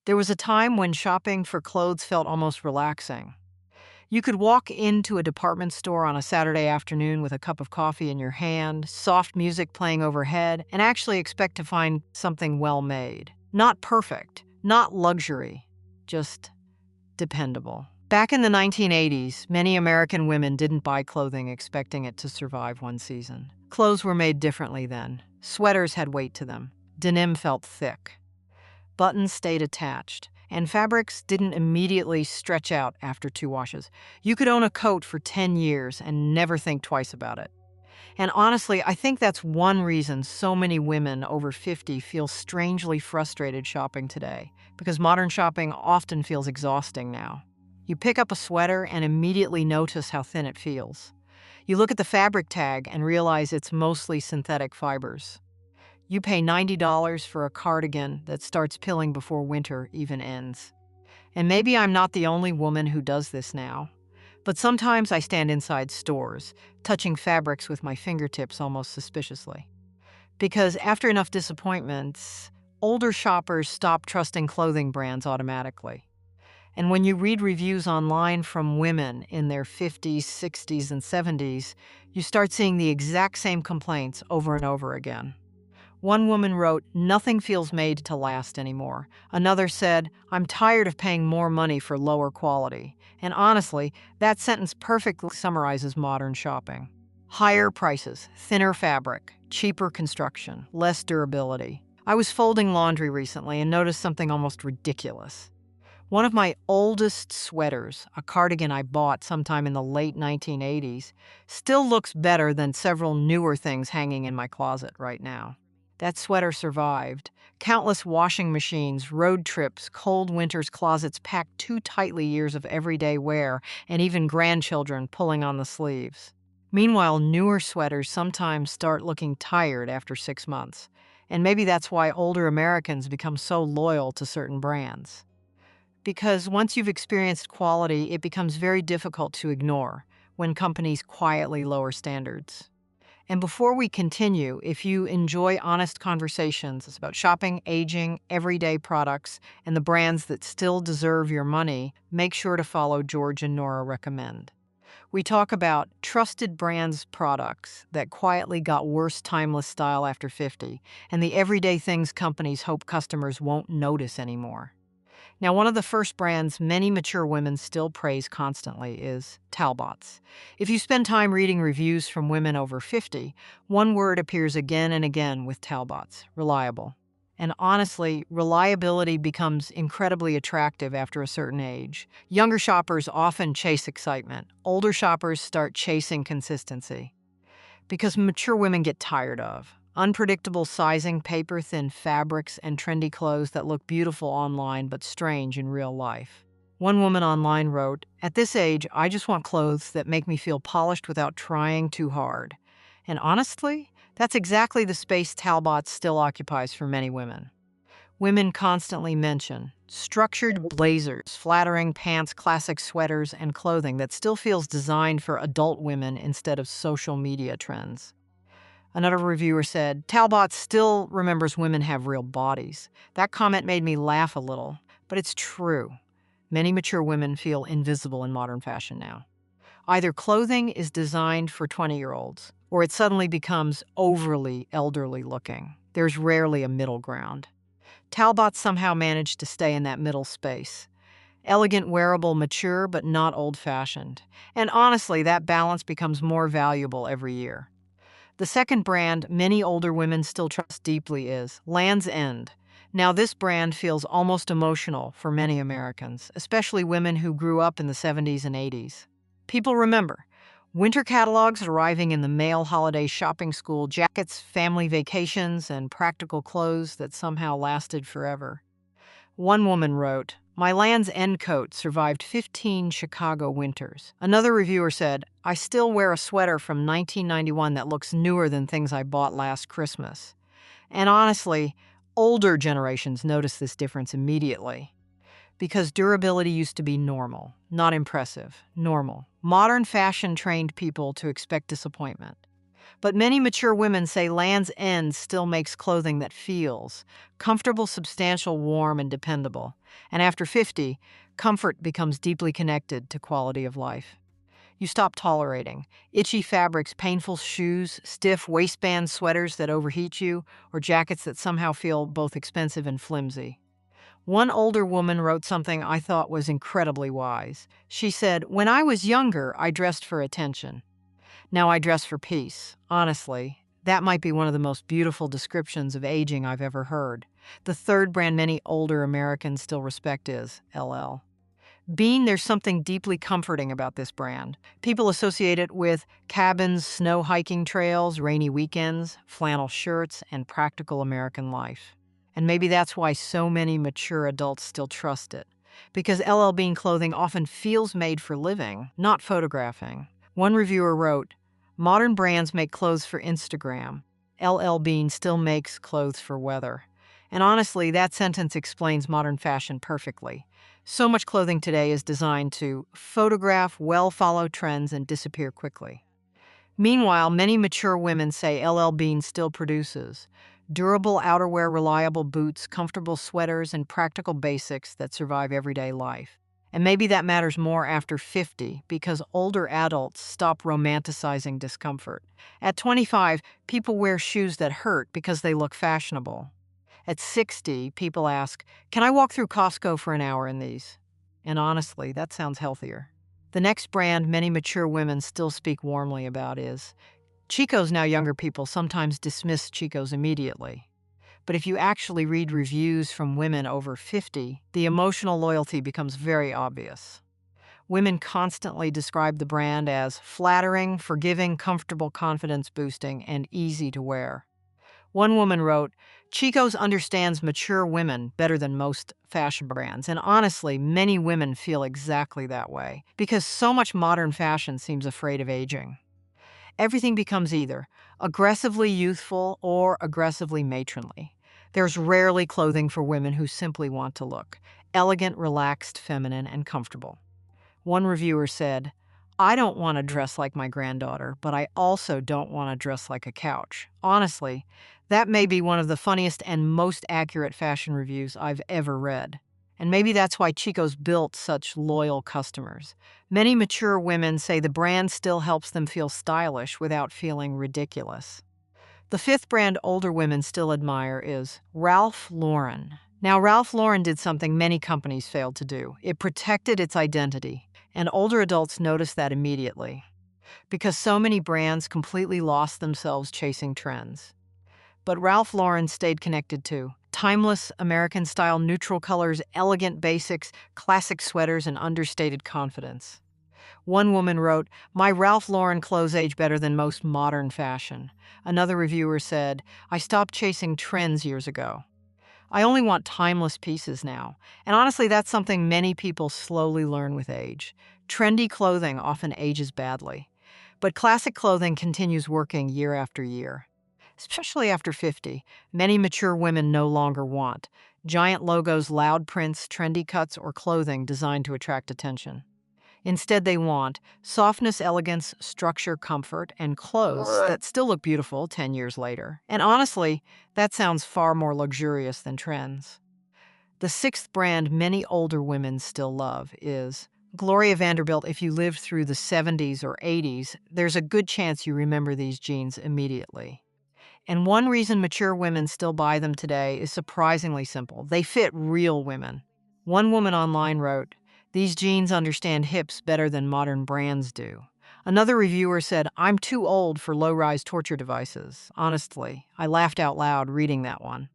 There was a time when shopping for clothes felt almost relaxing. You could walk into a department store on a Saturday afternoon with a cup of coffee in your hand, soft music playing overhead, and actually expect to find something well made. Not perfect, not luxury, just dependable. Back in the 1980s, many American women didn't buy clothing expecting it to survive one season. Clothes were made differently then. Sweaters had weight to them. Denim felt thick. Buttons stayed attached, and fabrics didn't immediately stretch out after 2 washes. You could own a coat for 10 years and never think twice about it. And honestly, I think that's one reason so many women over 50 feel strangely frustrated shopping today, because modern shopping often feels exhausting now. You pick up a sweater and immediately notice how thin it feels. You look at the fabric tag and realize it's mostly synthetic fibers. You pay $90 for a cardigan that starts pilling before winter even ends. And maybe I'm not the only woman who does this now, but sometimes I stand inside stores, touching fabrics with my fingertips almost suspiciously. Because after enough disappointments, older shoppers stop trusting clothing brands automatically. And when you read reviews online from women in their 50s, 60s, and 70s, you start seeing the exact same complaints over and over again. One woman wrote, "Nothing feels made to last anymore." Another said, "I'm tired of paying more money for lower quality." And honestly, that sentence perfectly summarizes modern shopping. Higher prices, thinner fabric, cheaper construction, less durability. I was folding laundry recently and noticed something almost ridiculous. One of my oldest sweaters, a cardigan I bought sometime in the late 1980s, still looks better than several newer things hanging in my closet right now. That sweater survived. Countless washing machines, road trips, cold winters, closets packed too tightly, years of everyday wear, and even grandchildren pulling on the sleeves. Meanwhile, newer sweaters sometimes start looking tired after 6 months. And maybe that's why older Americans become so loyal to certain brands. Because once you've experienced quality, it becomes very difficult to ignore when companies quietly lower standards. And before we continue, if you enjoy honest conversations about shopping, aging, everyday products, and the brands that still deserve your money, make sure to follow George and Nora Recommend. We talk about trusted brands products that quietly got worse timeless style after 50, and the everyday things companies hope customers won't notice anymore. Now, one of the first brands many mature women still praise constantly is Talbots. If you spend time reading reviews from women over 50, one word appears again and again with Talbots: reliable. And honestly, reliability becomes incredibly attractive after a certain age. Younger shoppers often chase excitement. Older shoppers start chasing consistency. Because mature women get tired of unpredictable sizing, paper-thin fabrics, and trendy clothes that look beautiful online but strange in real life. One woman online wrote, "At this age, I just want clothes that make me feel polished without trying too hard." And honestly, that's exactly the space Talbot still occupies for many women. Women constantly mention structured blazers, flattering pants, classic sweaters, and clothing that still feels designed for adult women instead of social media trends. Another reviewer said, "Talbot still remembers women have real bodies." That comment made me laugh a little, but it's true. Many mature women feel invisible in modern fashion now. Either clothing is designed for 20-year-olds, or it suddenly becomes overly elderly looking. There's rarely a middle ground. Talbot somehow managed to stay in that middle space. Elegant, wearable, mature, but not old-fashioned. And honestly, that balance becomes more valuable every year. The second brand many older women still trust deeply is Lands End. Now, this brand feels almost emotional for many Americans, especially women who grew up in the 70s and 80s. People remember winter catalogs arriving in the male holiday shopping school, jackets, family vacations, and practical clothes that somehow lasted forever. One woman wrote, "My Land's End coat survived 15 Chicago winters." Another reviewer said, "I still wear a sweater from 1991 that looks newer than things I bought last Christmas." And honestly, older generations notice this difference immediately. Because durability used to be normal, not impressive, normal. Modern fashion trained people to expect disappointment. But many mature women say Lands End still makes clothing that feels comfortable, substantial, warm, and dependable. And after 50, comfort becomes deeply connected to quality of life. You stop tolerating itchy fabrics, painful shoes, stiff waistband sweaters that overheat you, or jackets that somehow feel both expensive and flimsy. One older woman wrote something I thought was incredibly wise. She said, "When I was younger, I dressed for attention. Now I dress for peace." Honestly, that might be one of the most beautiful descriptions of aging I've ever heard. The third brand many older Americans still respect is LL Bean. There's something deeply comforting about this brand. People associate it with cabins, snow hiking trails, rainy weekends, flannel shirts, and practical American life. And maybe that's why so many mature adults still trust it. Because LL Bean clothing often feels made for living, not photographing. One reviewer wrote, "Modern brands make clothes for Instagram. LL Bean still makes clothes for weather." And honestly, that sentence explains modern fashion perfectly. So much clothing today is designed to photograph, well-followed trends, and disappear quickly. Meanwhile, many mature women say LL Bean still produces durable outerwear, reliable boots, comfortable sweaters, and practical basics that survive everyday life. And maybe that matters more after 50 because older adults stop romanticizing discomfort. At 25, people wear shoes that hurt because they look fashionable. At 60, people ask, "Can I walk through Costco for an hour in these?" And honestly, that sounds healthier. The next brand many mature women still speak warmly about is Chico's. Now, younger people sometimes dismiss Chico's immediately. But if you actually read reviews from women over 50, the emotional loyalty becomes very obvious. Women constantly describe the brand as flattering, forgiving, comfortable, confidence boosting, and easy to wear. One woman wrote, "Chico's understands mature women better than most fashion brands." And honestly, many women feel exactly that way because so much modern fashion seems afraid of aging. Everything becomes either aggressively youthful or aggressively matronly. There's rarely clothing for women who simply want to look elegant, relaxed, feminine, and comfortable. One reviewer said, "I don't want to dress like my granddaughter, but I also don't want to dress like a couch." Honestly, that may be one of the funniest and most accurate fashion reviews I've ever read. And maybe that's why Chico's built such loyal customers. Many mature women say the brand still helps them feel stylish without feeling ridiculous. The fifth brand older women still admire is Ralph Lauren. Now, Ralph Lauren did something many companies failed to do. It protected its identity, and older adults noticed that immediately because so many brands completely lost themselves chasing trends. But Ralph Lauren stayed connected too. Timeless American-style neutral colors, elegant basics, classic sweaters, and understated confidence. One woman wrote, "My Ralph Lauren clothes age better than most modern fashion." Another reviewer said, "I stopped chasing trends years ago. I only want timeless pieces now." And honestly, that's something many people slowly learn with age. Trendy clothing often ages badly, but classic clothing continues working year after year. Especially after 50, many mature women no longer want giant logos, loud prints, trendy cuts, or clothing designed to attract attention. Instead, they want softness, elegance, structure, comfort, and clothes that still look beautiful 10 years later. And honestly, that sounds far more luxurious than trends. The sixth brand many older women still love is Gloria Vanderbilt. If you lived through the 70s or 80s, there's a good chance you remember these jeans immediately. And one reason mature women still buy them today is surprisingly simple. They fit real women. One woman online wrote, "These jeans understand hips better than modern brands do." Another reviewer said, "I'm too old for low-rise torture devices." Honestly, I laughed out loud reading that one.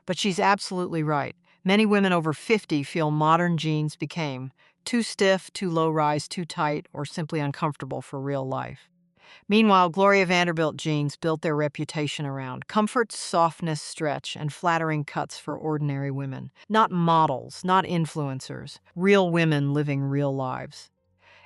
But she's absolutely right. Many women over 50 feel modern jeans became too stiff, too low-rise, too tight, or simply uncomfortable for real life. Meanwhile, Gloria Vanderbilt jeans built their reputation around comfort, softness, stretch, and flattering cuts for ordinary women. Not models, not influencers, real women living real lives.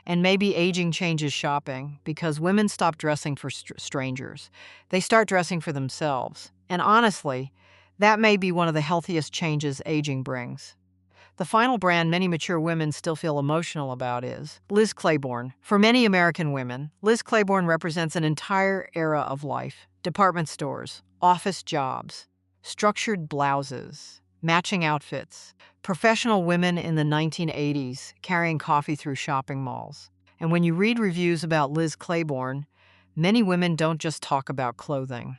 And maybe aging changes shopping because women stop dressing for strangers. They start dressing for themselves. And honestly, that may be one of the healthiest changes aging brings. The final brand many mature women still feel emotional about is Liz Claiborne. For many American women, Liz Claiborne represents an entire era of life. Department stores, office jobs, structured blouses, matching outfits, professional women in the 1980s carrying coffee through shopping malls. And when you read reviews about Liz Claiborne, many women don't just talk about clothing.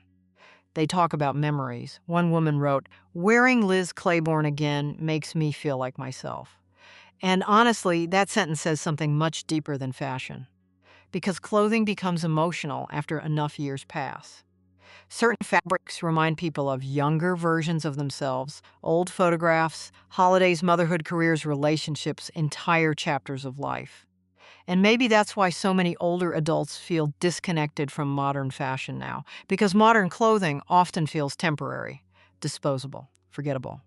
They talk about memories. One woman wrote, "Wearing Liz Claiborne again makes me feel like myself." And honestly, that sentence says something much deeper than fashion. Because clothing becomes emotional after enough years pass. Certain fabrics remind people of younger versions of themselves, old photographs, holidays, motherhood, careers, relationships, entire chapters of life. And maybe that's why so many older adults feel disconnected from modern fashion now, because modern clothing often feels temporary, disposable, forgettable.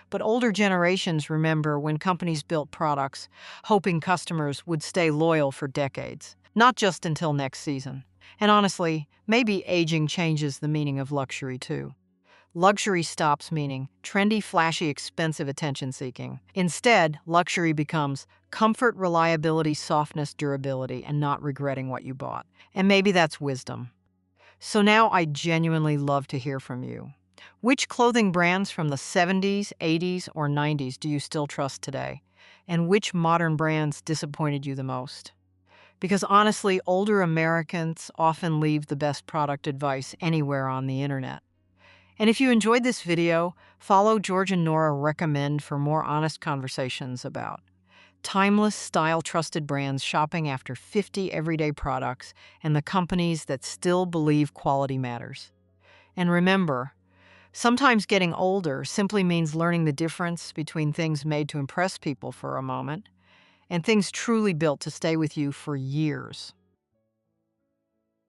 But older generations remember when companies built products, hoping customers would stay loyal for decades, not just until next season. And honestly, maybe aging changes the meaning of luxury too. Luxury stops meaning trendy, flashy, expensive attention-seeking. Instead, luxury becomes comfort, reliability, softness, durability, and not regretting what you bought. And maybe that's wisdom. So now I genuinely love to hear from you. Which clothing brands from the 70s, 80s, or 90s do you still trust today? And which modern brands disappointed you the most? Because honestly, older Americans often leave the best product advice anywhere on the internet. And if you enjoyed this video, follow George and Nora Recommend for more honest conversations about timeless, style-trusted brands shopping after 50 everyday products and the companies that still believe quality matters. And remember, sometimes getting older simply means learning the difference between things made to impress people for a moment and things truly built to stay with you for years.